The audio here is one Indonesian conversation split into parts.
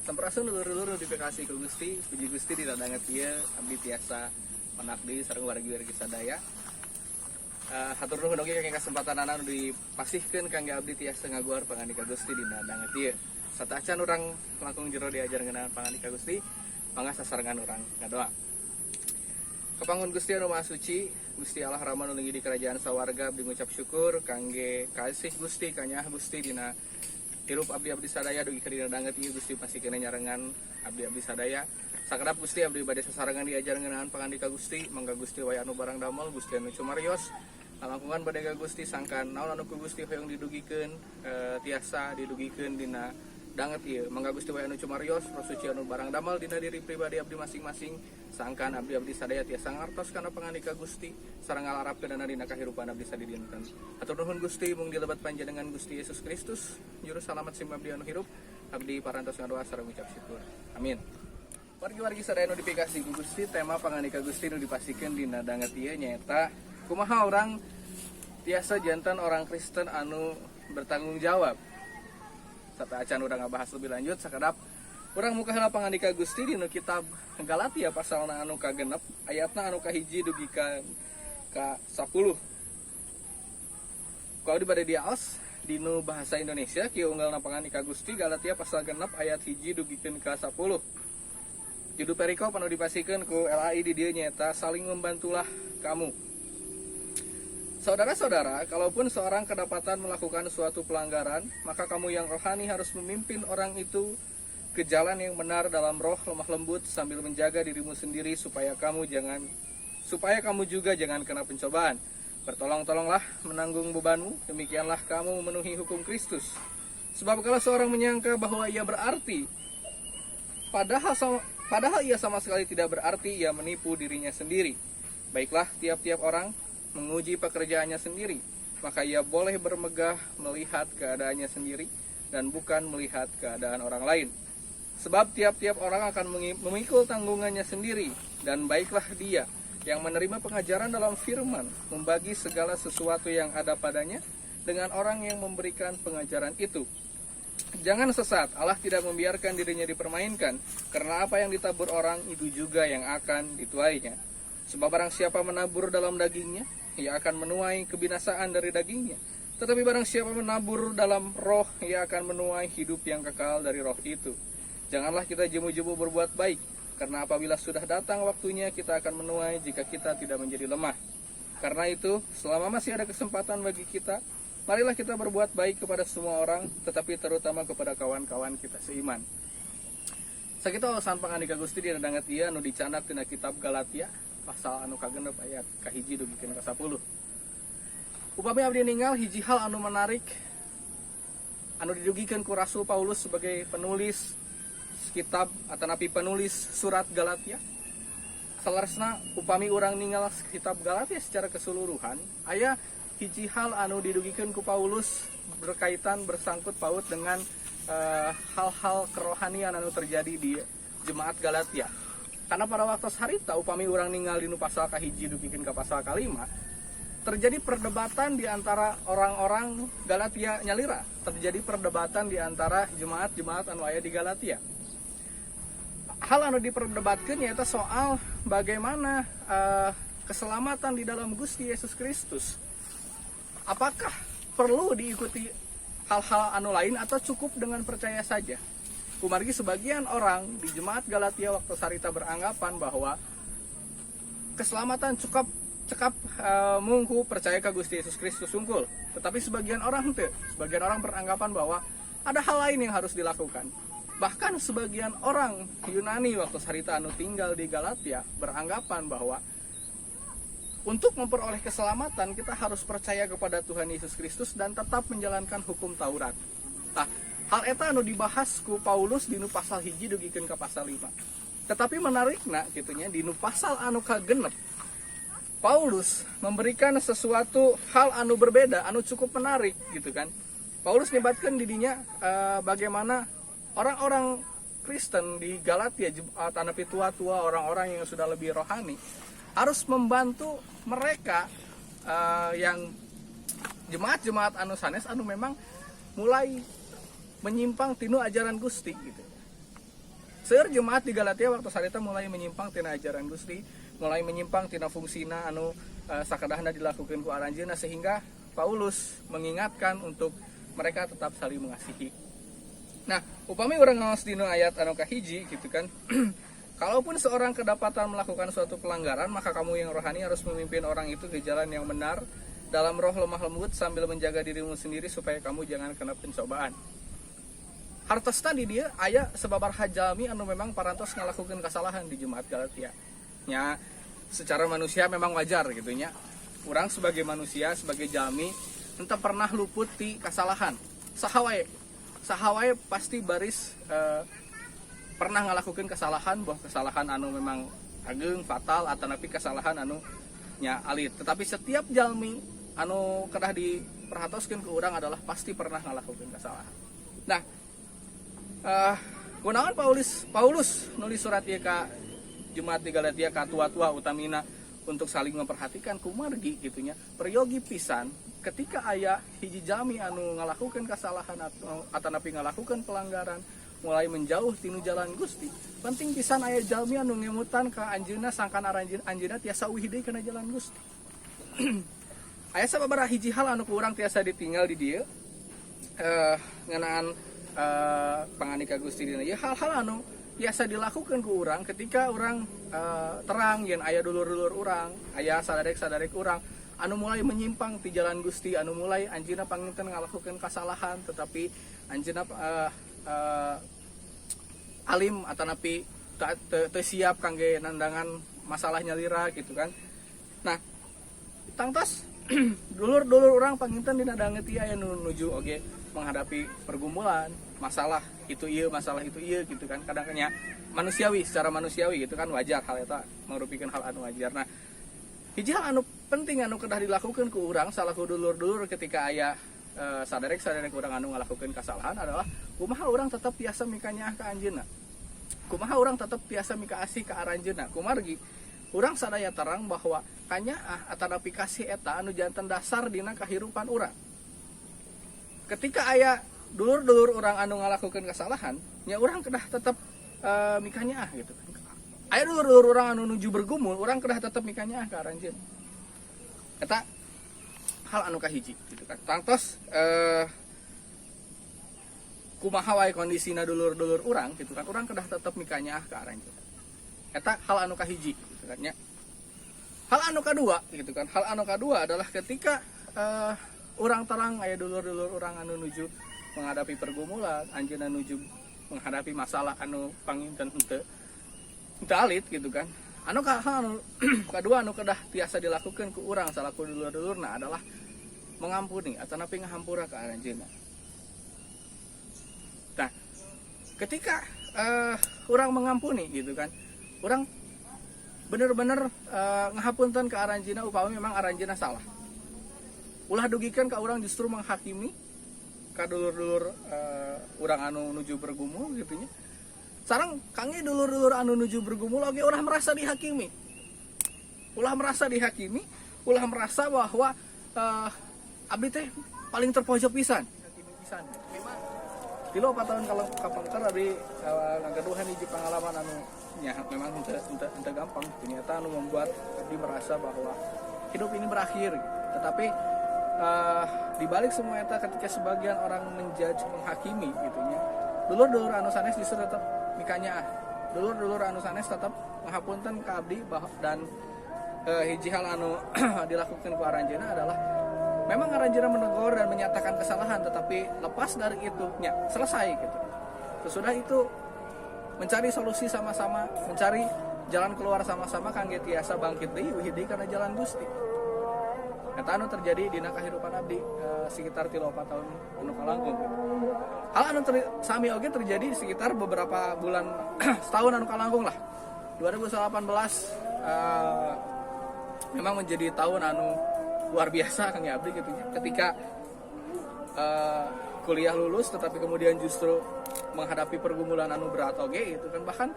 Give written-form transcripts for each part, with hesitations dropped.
Sampurasun luluh-luluh notifikasi ke Gusti, puji Gusti di dadangan ieu abdi tiasa manakdi sareng wargi-wargi sadaya. Hatur nuhun oge kangge kesempatan anu dipasihkeun kangge abdi tiasa ngaguar pangandika Gusti di dadangan ieu. Sataacan urang langkung jero diajar ngeunaan pangandika Gusti, mangga sasarengan urang ngadoa. Kepangun Gusti anu Maha Suci, Gusti Allah Rama nu linggi di kerajaan sawarga abdi ngucap syukur kangge kasih Gusti kanyah Gusti dina hirup abdi-abdi sadaya dugi ka dina danget ieu Gusti pasikeun nyarengan abdi-abdi sadaya. Sakedap Gusti abdi bade sasarengan diajar ngeunaan pangandika Gusti, mangga Gusti waya anu barang damel, Gusti anu cumarios. Langkungan bade ka Gusti sangkan naon anu ku Gusti hoyong didugikeun tiasa didugikeun dina danget ieu. Mangga Gusti waya anu cumarios, roh suci anu barang damel dina diri pribadi abdi masing-masing. Sangkan abdi-abdi sadaya tiasa ngartos kana pangandika Gusti sareng ngalarapkeun dina kahirupan abdi sadidinten. Hatur nuhun Gusti mung dilebat panjenengan Gusti Yesus Kristus juru salamet sim abdi anu hirup. Abdi parantos ngadoa sareng ngucap syukur. Amin. Wargi-wargi sadaya notifikasi ku Gusti, tema pangandika Gusti nu dipasikeun dina danget ieu nyaeta kumaha orang tiasa jantan orang Kristen anu bertanggung jawab. Sataacan urang ngabahas lebih lanjut sakedap urang muka heula pangandika Gusti dina kitab Galatia pasalna anu kagenep ayatna anu kahiji dugi ka 10. Kalau dibade diaos dinu bahasa Indonesia kieu unggalna pangandika Gusti Galatia pasal genep ayat hiji dugikeun ka 10. Judul perikop anu dipasikeun ku LAI di dieu nyaeta saling membantulah kamu. Saudara-saudara, kalaupun seorang kedapatan melakukan suatu pelanggaran, maka kamu yang rohani harus memimpin orang itu ke jalan yang benar dalam roh lemah lembut sambil menjaga dirimu sendiri supaya kamu juga jangan kena pencobaan. Bertolong-tolonglah menanggung bebanmu, demikianlah kamu memenuhi hukum Kristus. Sebab kalau seorang menyangka bahwa ia berarti, padahal ia sama sekali tidak berarti, ia menipu dirinya sendiri. Baiklah, tiap-tiap orang menguji pekerjaannya sendiri, maka ia boleh bermegah melihat keadaannya sendiri dan bukan melihat keadaan orang lain. Sebab tiap-tiap orang akan memikul tanggungannya sendiri, dan baiklah dia yang menerima pengajaran dalam firman, membagi segala sesuatu yang ada padanya dengan orang yang memberikan pengajaran itu. Jangan sesat, Allah tidak membiarkan dirinya dipermainkan, karena apa yang ditabur orang itu juga yang akan dituainya. Sebab barang siapa menabur dalam dagingnya, ia akan menuai kebinasaan dari dagingnya. Tetapi barang siapa menabur dalam roh, ia akan menuai hidup yang kekal dari roh itu. Janganlah kita jemu-jemu berbuat baik, karena apabila sudah datang waktunya kita akan menuai jika kita tidak menjadi lemah. Karena itu, selama masih ada kesempatan bagi kita, marilah kita berbuat baik kepada semua orang, tetapi terutama kepada kawan-kawan kita seiman. Sakitu alasan pangandika Gusti dina danget ieu anu dicanak tina kitab Galatia pasal anu kagenep ayat kahiji dugikeun ka 10. Upami abdi ninggal hiji hal anu menarik anu didugikeun ku Rasul Paulus sebagai penulis kitab atanapi penulis surat Galatia. Salaresna upami urang ninggal kitab Galatia secara keseluruhan, aya hiji hal anu didugikeun ku Paulus berkaitan bersangkut paut dengan hal-hal kerohanian anu terjadi di jemaat Galatia. Karena pada waktu harita upami urang ninggal dinu pasal kahiji dugikeun ka pasal kalima, terjadi perdebatan di antara orang-orang Galatia nyalira. Terjadi perdebatan di antara jemaat-jemaat anu aya di Galatia. Hal anu diperdebatkeun nyaeta soal bagaimana keselamatan di dalam Gusti Yesus Kristus. Apakah perlu diikuti hal-hal anu lain atau cukup dengan percaya saja? Kumargi sebagian orang di jemaat Galatia waktu sarita beranggapan bahwa keselamatan cekap mungku percaya ke Gusti Yesus Kristus unggul. Tetapi sebagian orang beranggapan bahwa ada hal lain yang harus dilakukan. Bahkan sebagian orang Yunani waktu sarita anu tinggal di Galatia beranggapan bahwa untuk memperoleh keselamatan kita harus percaya kepada Tuhan Yesus Kristus dan tetap menjalankan hukum Taurat. Nah, hal eta anu dibahas ku Paulus dinu pasal hiji dugikeun ka pasal 5. Tetapi menarikna kitunya dinu pasal anu kagenep Paulus memberikan sesuatu hal anu berbeda, anu cukup menarik gitu kan. Paulus nyebatkeun di dinya bagaimana orang-orang Kristen di Galatia tanapi tua-tua, orang-orang yang sudah lebih rohani harus membantu mereka yang jemaat-jemaat anu sanes anu memang mulai menyimpang tinu ajaran Gusti gitu. seueur jemaat di Galatia waktu sarita mulai menyimpang tina ajaran Gusti, mulai menyimpang tina fungsina anu sakadahna dilakukeun ku aranjeunna, sehingga Paulus mengingatkan untuk mereka tetap saling mengasihi. Nah, upami urang ngaos dina ayat anu kahiji gitu kan. Kalaupun seorang kedapatan melakukan suatu pelanggaran, maka kamu yang rohani harus memimpin orang itu ke jalan yang benar dalam roh lemah lembut sambil menjaga dirimu sendiri supaya kamu jangan kena pencobaan. Hartosna di dia aya sababaraha jalmi anu memang parantos ngalakukeun kasalahan di jemaat Galatia. Nya secara manusia memang wajar gitu nya. Urang sebagai manusia, sebagai jalmi entah pernah luput ti kasalahan. Sahawae pasti baris pernah ngalakukeun kesalahan, bahwa kesalahan anu memang ageng fatal atau napi kesalahan anu nya alit. Tetapi setiap jalmi anu kedah diperhatoskeun ke urang adalah pasti pernah ngalakukeun kesalahan. Nah, kunaon Paulus nulis surat ieu ka jemaat di Galatia ka tua-tua utamina untuk saling memperhatikan kumargi gitunya. Peryogi pisan ketika aya hiji jalmi anu ngalakukeun kesalahan atau napi ngalakukeun pelanggaran, mulai menjauh tinu jalan Gusti, penting pisan aya jalmi anu ngemutan ka anjeunna sangkan anjeunna tiasa uih deui kana jalan Gusti. Aya sababaraha hiji hal anu ku urang tiasa ditinggal di dieu ngeunaan panganika Gusti dina ieu, hal-hal anu biasa dilakukan ku urang ketika urang terang yen aya dulur-dulur urang, aya sadarek-sadarek urang anu mulai menyimpang ti jalan Gusti, anu mulai anjeunna panginten ngalakukeun kasalahan tetapi anjeunna alim atau napi teu siap kangge nandangan masalah nyalira gitu kan. Nah, tangtos dulur-dulur orang panginten dina dangeut ieu aya nuju oge menghadapi pergumulan, masalah itu ieu gitu kan. Kadang-kadang manusiawi, secara manusiawi gitu kan, wajar hal eta marupikeun hal anu wajar. Nah, hiji hal anu penting anu kedah dilakukeun ku urang salaku dulur-dulur ketika aya sadarek urang anu ngalakukeun kasalahan adalah kumaha urang tetap biasa mika nyaah ka anjeunna, kumaha urang tetap biasa mika asih ka aranjeunna. Kumargi urang sadaya terang bahwa kanyaah atanapi kasih eta anu janten dasar dina kahirupan urang. Ketika aya dulur-dulur urang anu ngalakukeun kasalahan, nya urang kedah tetep mika nyaah gitu. Aya dulur-dulur urang anu nuju bergumul, urang kedah tetep mika nyaah ka aranjeunna. Eta hal anu kahiji gitu kan. Tangtos kumaha wae kondisina dulur-dulur urang gitu kan, urang kedah tetep mika nyaah ka aranjeunna. Eta hal anu kahiji gitu kan nya. Hal anu kadua gitu kan. Hal anu kadua adalah ketika urang terang aya dulur-dulur urang anu nuju menghadapi pergumulan, anjeunna nuju menghadapi masalah anu panginten henteu alit gitu kan. Anu kadua anu kedah tiasa dilakukeun ku urang salaku dulur-dulurna adalah mengampuni atau napi ngahampura ka aranjeunna. Nah, ketika urang mengampuni gitu kan, urang bener-bener ngahapunten ka aranjeunna upami memang aranjeunna salah. Ulah dugikeun ka urang justru menghakimi ka dulur-dulur urang anu nuju bergumul gitu nya. Sareng kangge dulur-dulur anu nuju bergumul oge ulah merasa dihakimi. Ulah merasa bahwa abdi teh paling terpojok pisan. Hakimi pisan. Tilo 4 tahun kalau kapangker abdi ngagaduhan hiji pengalaman anu nya memang henteu gampang. Ternyata anu membuat abdi merasa bahwa hidup ini berakhir. Tetapi di balik semua eta ketika sebagian orang menjudge, menghakimi gitu nya, dulur-dulur anu sanes justru tetap mika nyaah. Dulur-dulur anu sanes tetap ngahapunten ka abdi dan hiji hal anu dilakukan ku aranjeunna adalah memang aranjeunna menegur dan menyatakan kesalahan, tetapi lepas dari itu nya selesai gitu. Sesudah itu mencari solusi sama-sama, mencari jalan keluar sama-sama kangge tiasa bangkit deui wih deui kana jalan Gusti. Eta anu terjadi dina kahirupan abdi sekitar 3-4 tahun anu kalangkung. Hal anu sami oge terjadi sekitar beberapa bulan setahun anu kalangkung lah. 2018 memang menjadi tahun anu luar biasa kang abdi gitu ya. Ketika kuliah lulus tetapi kemudian justru menghadapi pergumulan anu berat oge gitu kan, bahkan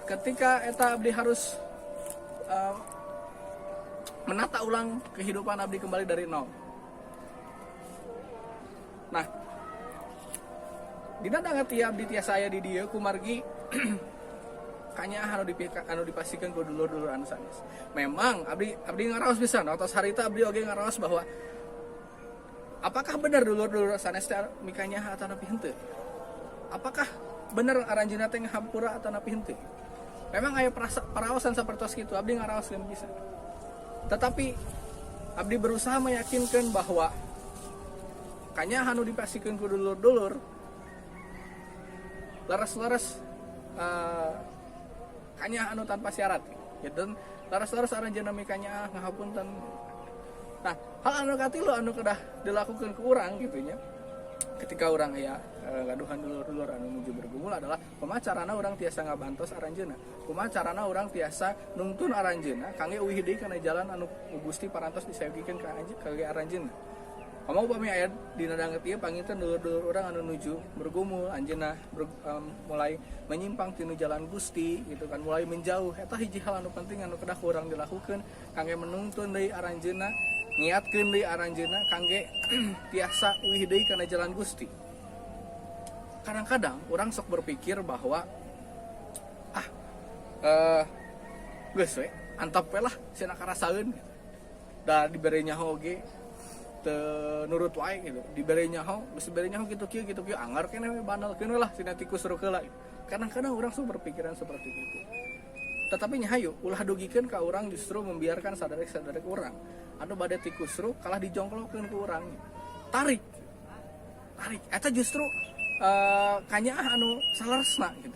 ketika eta abdi harus menata ulang kehidupan abdi kembali dari nol. Nah, dina danga tiap di tiasa aya di dieu kumargi kanya anu dipasikeun ku dulur-dulur anu sanes. Memang abdi ngaraos pisan waktu harita abdi oge ngaraos bahwa apakah benar dulur-dulur sanes teh mikanya atau nepi henteu? Apakah benar aranjeunna teh ngahampura atau nepi henteu? Memang aya paraosan sapertos kitu abdi ngaraoskeun pisan. Tetapi abdi berusaha meyakinkan bahwa kanya anu dipasikeun ku dulur-dulur laras-laras kanya anu tanpa syarat gitu. Laras-laras aranjeunna mikanya ngahapunten. Nah, hal anu katilu anu kedah dilakukan ke urang gitu nya. Ketika urang aya gaduhan dulur-dulur anu nuju bergumul adalah kumaha carana urang tiasa ngabantos aranjeunna. Kumaha carana urang tiasa nuntun aranjeunna kangge euih deui kana jalan anu Gusti parantos disayogikeun ka aranjeunna. Kamu upami aya dina danget ieu panginten dulur-dulur urang anu nuju bergumul anjeunna mulai menyimpang tinu jalan Gusti gitu kan, mulai menjauh. Eta hiji hal anu penting anu kedah urang dilakukeun kangge menuntun deui aranjeunna, ngiatkeun deui aranjeunna kangge tiasa euih deui kana jalan Gusti. Kadang-kadang urang sok berpikir bahwa geus we antap we lah cenah karasaeun da dibere nyaho oge nurut wae gitu, diberi nyaho, geus diberi nyaho gitu kieu anggar keneh we banelkeun lah tina tikus rukeula. Kadang-kadang urang suka berpikiran seperti itu. Tetapi nyahayu ulah dugikeun ka urang justru membiarkan sadarek-sadarek urang anu bade tikus ru kalah dijongklokeun ku urang. Tarik eta justru kanyaah anu salaresna gitu.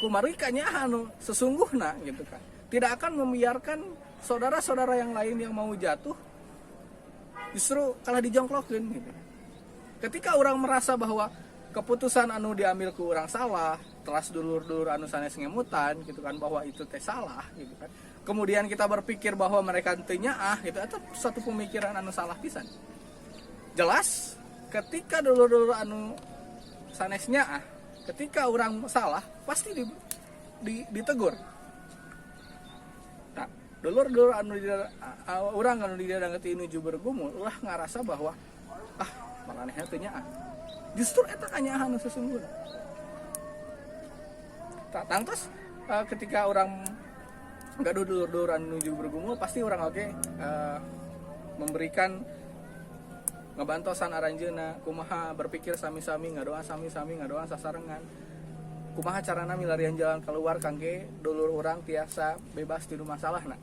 Kumari kanyaah anu sesungguhna gitu kan. Tidak akan membiarkan saudara-saudara yang lain yang mau jatuh justru kalah dijongklokeun gitu. Ketika orang merasa bahwa keputusan anu diambil ku urang salah, telas dulur-dulur anu sanes ngemutan gitu kan, bahwa itu teh salah gitu kan. Kemudian kita berpikir bahwa mereka teu nyaah gitu, itu satu pemikiran anu salah pisan. Jelas ketika dulur-dulur anu sanes nyaah, ketika orang salah pasti ditegur. Dulur-dulur anu urang anu di danget nuju bergumul ulah ngarasa bahwa maranehna teu nyaah. Justru eta kanyaah anu sesungguhna. Tangtos ketika orang gaduh dulur-dulur anu nuju bergumul pasti orang oge memberikan ngabantosan aranjeunna, kumaha berpikir sami-sami, ngadoa sami-sami, ngadoa sasarengan. Kumaha carana milarian jalan keluar kangge dulur urang tiasa bebas ti masalahna.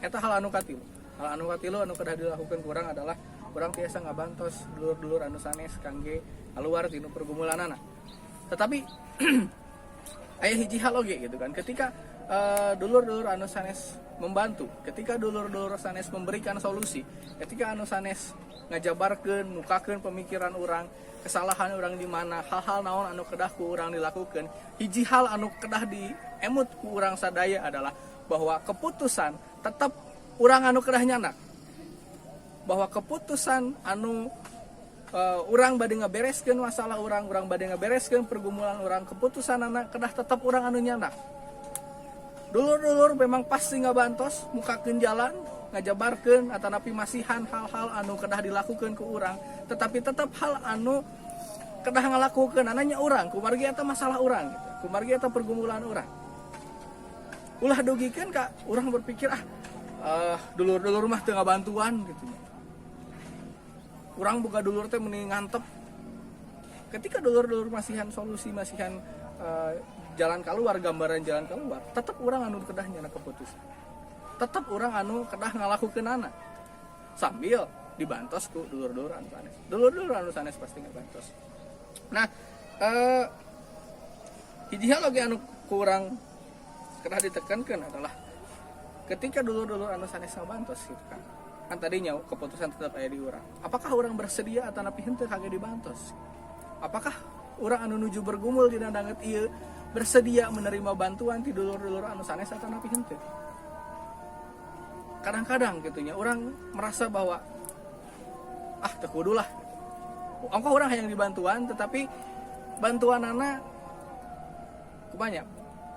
Eta hal anu katilu. Hal anu katilu anu kedah dilakukeun ku urang adalah urang tiasa ngabantos dulur-dulur anu sanes kangge kaluar tinu pergumulanana. Tetapi aya hiji hal oge gitu kan. Ketika dulur-dulur anu sanes membantu, ketika dulur-dulur sanes memberikan solusi, ketika anu sanes ngajabarkeun, mukakeun pemikiran urang, kesalahan orang di mana, hal-hal naon anu kedah ku urang dilakukan. Hiji hal anu kedah diemut ku urang sadaya adalah bahwa keputusan tetap urang anu kedah nyanak. Bahwa keputusan anu urang bade ngabereskeun masalah urang bade ngabereskeun pergumulan urang, keputusan anak kedah tetap urang anu nyanak. Dulur-dulur memang pasti ngabantos, mukakeun jalan, ngajabarkeun atanapi masihan hal-hal anu kedah dilakukeun ku urang, tetapi tetap hal anu kedah ngalakukeun ananya urang, kumargi eta masalah urang gitu. Kumargi eta pergumulan urang. Ulah dugikeun ka urang berpikir dulur-dulur mah teu ngabantuan gitu. Urang boga dulur teh mending ngantep. Ketika dulur-dulur masihan solusi, masihan jalan keluar, gambaran jalan keluar, tetap urang anu kedah nyana keputusan. Tetap orang anu kedah ngalakukeunana sambil dibantos ku dulur-dulur anu sanes. Dulur-dulur anu sanes pasti ngabantos. Nah, hiji hal lagi anu kurang kedah ditekankeun adalah ketika dulur-dulur anu sanes ngabantos gitu kan. Kan tadinya keputusan tetap aya di urang. Apakah urang bersedia atanapi henteu kangge dibantos? Apakah urang anu nuju bergumul dina danget ieu bersedia menerima bantuan ti dulur-dulur anu sanes atanapi henteu? Kadang-kadang gitunya orang merasa bahwa teu kudu lah. Angka orang yang dibantuan tetapi bantuan anak kumaha?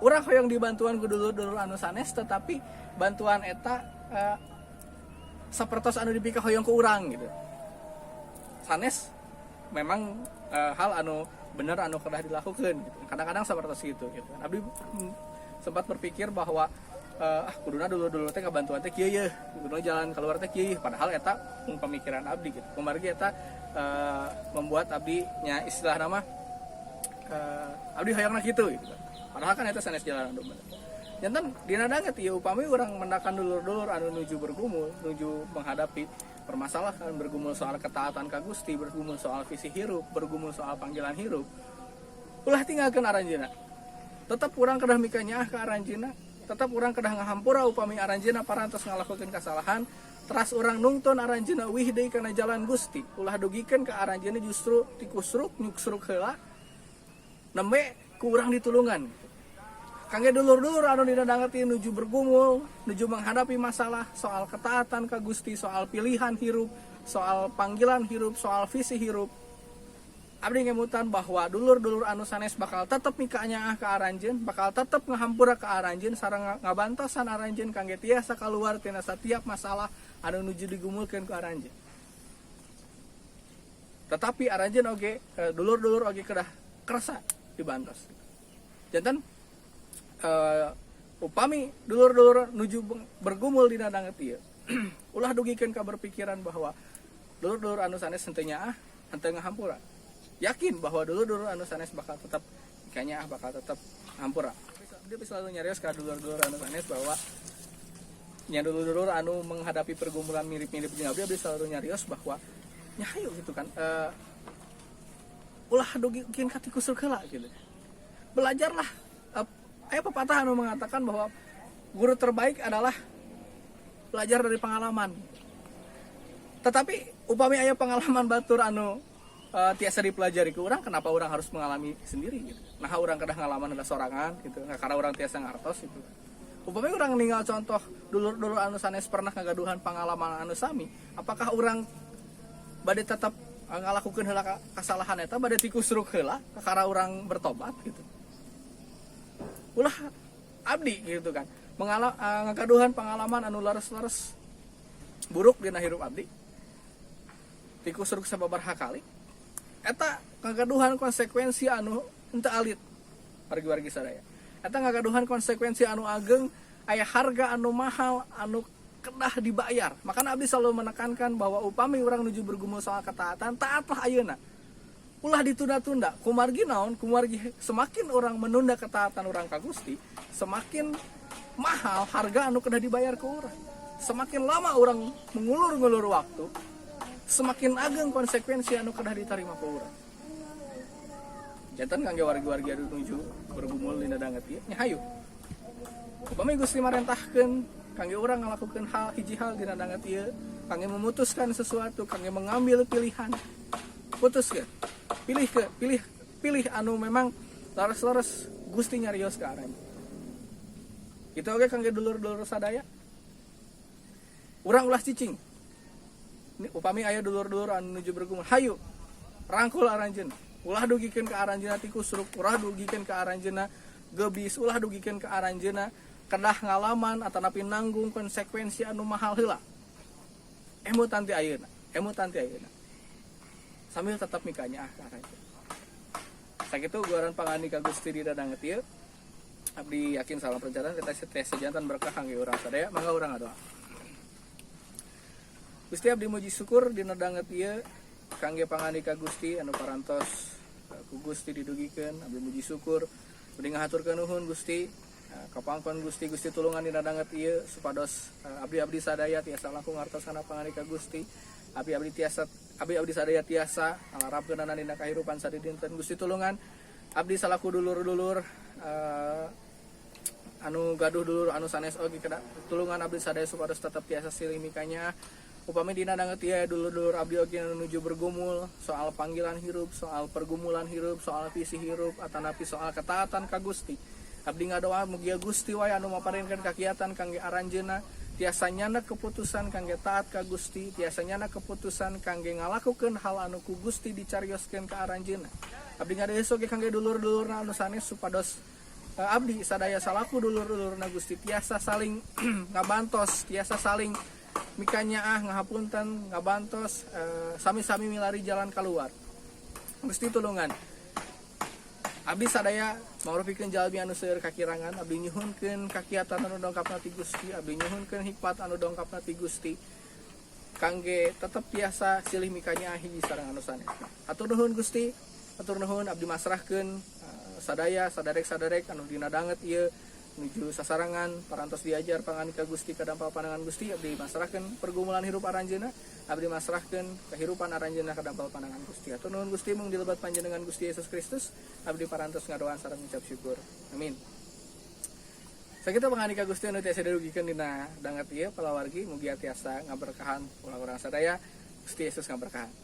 Urang hoyong dibantuan ku dulur-dulur anu sanes tetapi bantuan eta sapertos anu dipika hoyong ku urang gitu. Sanes memang hal anu bener anu kedah dilakukan gitu. Kadang-kadang seperti itu gitu. Abdi sempat berpikir bahwa kuduna dulu teh ngabantuan teh kieu yeuh, kuduna jalan keluar teh kieu, padahal eta pemikiran abdi gitu. Kumargi eta membuat abdi nya istilah nama abdi hayangna kitu gitu. Padahal kan eta sanes jalan anu bener. Jantan dina danget ieu upami urang mendakan dulur-dulur anu nuju bergumul, nuju menghadapi permasalahan, bergumul soal ketaatan ka Gusti, bergumul soal visi hirup, bergumul soal panggilan hirup. Ulah tinggalkeun aranjeunna. Tetep urang kedah mikanyaah ka aranjeunna, tetep urang kedah ngahampura upami aranjeunna parantos ngalakukeun kasalahan, teras urang nungtun aranjeunna wih deui kana jalan Gusti. Ulah dugikeun ka aranjeunna justru tikusruk nyuksruk heula nembe ku urang ditulungan. Kangge dulur-dulur anu dina danget nuju bergumul, nuju menghadapi masalah soal ketaatan ka Gusti, soal pilihan hirup, soal panggilan hirup, soal visi hirup. Abdi ngemutan bahwa dulur-dulur anu sanes bakal tetep mikanyaah ka aranjeun, bakal tetep ngahampura ka aranjeun sareng ngabantosan aranjeun kangge tiasa kaluar tina setiap masalah anu nuju digumulkeun ku aranjeun. Tetapi aranjeun oge dulur-dulur oge kedah kerasa dibantos. Janten upami dulur-dulur nuju bergumul dina danget ieu ulah dugikeun ka berpikiran bahwa dulur-dulur anu sanes henteu nyaah henteu ngahampura. Yakin bahwa dulur-dulur anu sanes bakal tetap nyaah bakal tetap ngahampura. Dia selalu nyarios ka dulur-dulur anu sanes bahwa nya dulur-dulur anu menghadapi pergumulan mirip-mirip jeung abdi selalu nyarios bahwa nya hayu gitu kan ulah dugikeun ka tikusur heula gitu. Belajarlah. Aya pepatah anu mengatakan bahwa guru terbaik adalah belajar dari pengalaman. Tetapi upami aya pengalaman batur anu tiasa dipelajari ke urang, kenapa urang harus mengalami sendiri gitu. Nah, urang kedah ngalaman ada sorangan gitu. Nah, karena urang tiasa ngartos gitu. Upami urang ninggal contoh dulur-dulur anu sanes pernah ngagaduhan pengalaman anu sami, apakah urang bade tetap ngalakukeun heula kasalahan eta bade tikusruk heula karena urang bertobat gitu. Ulah abdi gitu kan ngagaduhan pengalaman anu laras-laras buruk dina hirup abdi tikusruk sababaraha kali eta ngagaduhan konsekuensi anu henteu alit wargi-wargi sadaya. Eta ngagaduhan konsekuensi anu ageng, aya harga anu mahal anu kedah dibayar. Makana abdi selalu menekankan bahwa upami urang nuju bergumul soal ketaatan, taatlah ayeuna. Ulah ditunda-tunda. Kumargi naon? Kumargi semakin orang menunda ketaatan orang ka Gusti, semakin mahal harga anu kedah dibayar ke urang. Semakin lama orang mengulur-ngulur waktu, semakin ageng konsekuensi anu kedah ditarima ke urang. Janten kangge wargi-wargi anu nuju bergumul dina danget ieu nya hayu. Upami Gusti marentahkeun kangge urang ngalakukeun hal hiji hal dina danget ieu, kangge memutuskan sesuatu, kangge mengambil pilihan. Putuskeun. Pilih anu memang laras-laras Gusti nyarios ka aranjeun. Kitu oge kangge dulur-dulur sadaya. Urang ulah cicing. Upami aya dulur-dulur anu nuju bergumul, hayu rangkul aranjeun. Ulah dugikeun ka aranjeunna tikusruk, ulah dugikeun ka aranjeunna gebis, ulah dugikeun ka aranjeunna kedah ngalaman atanapi nanggung konsekuensi anu mahal heula. Emutan ti ayeuna. Sambil tetap mikanyaah ka aranjeun. Sakitu guaran pangani ka Gusti dina danget ieu. Abdi yakin salam perencanaan kita sejantan berkah kangge urang sadaya, mangga urang ngadoa. Gusti abdi muji syukur dina danget ieu kangge pangani ka Gusti anu parantos ku Gusti didugikeun. Abdi muji syukur abdi ngahaturkeun nuhun Gusti kapangkon Gusti tulungan dina danget ieu supados abdi sadaya tiasa langkung ngartos kana pangani ka Gusti. Abdi sadaya tiasa ngarapkeunana dina kahirupan sadinten Gusti tulungan. Abdi salaku dulur-dulur anu gaduh dulur anu sanes oge kada tulungan abdi sadaya supados tetep tiasa silih mikanya. Upami dina danget ieu dulur-dulur abdi oge anu nuju bergumul soal panggilan hirup, soal pergumulan hirup, soal visi hirup atanapi soal ketaatan ka Gusti. Abdi ngadoa mugia Gusti wae anu maparinkeun kakiatan kangge aranjeunna tiasa nyana keputusan kangge taat ka Gusti, tiasa nyana keputusan kangge ngalakukeun hal anu ku Gusti dicarioskeun ka aranjeunna. Abdi ngadeus oge kangge dulur-dulurna anu sanes supados abdi sadaya salaku dulur-dulurna Gusti tiasa saling ngabantos, tiasa saling mikanyaah ngahapunten, ngabantos sami-sami milari jalan keluar. Gusti tulungan. Abdi sadaya mangrupikeun jalmi anu seueur kakirangan, abdi nyuhunkeun kakiatan anu dongkapna ti Gusti, abdi nyuhunkeun hikmat anu dongkapna ti Gusti. Kangge tetep biasa silih mikanya hiji sareng anu sanesna. Hatur nuhun Gusti, hatur nuhun abdi masrahkeun sadaya sadarek-sadarek anu dina danget ieu menuju sasarangan parantos diajar pangan ka Gusti kadampal pandangan Gusti, abdi masrahkeun pergumulan hirup aranjeunna, abdi masrahkeun kehirupan aranjeunna kadampal pandangan Gusti. Hatur nuhun Gusti mung dilebat panjenengan Gusti Yesus Kristus, abdi parantos ngadoan sareng ngucap syukur. Amin. Sakitu panganika Gusti anu tiasa dirugikeun dina danget ieu palawargi, mugi tiasa ngaberkahan ulang-urang sadaya. Gusti Yesus ngaberkahan.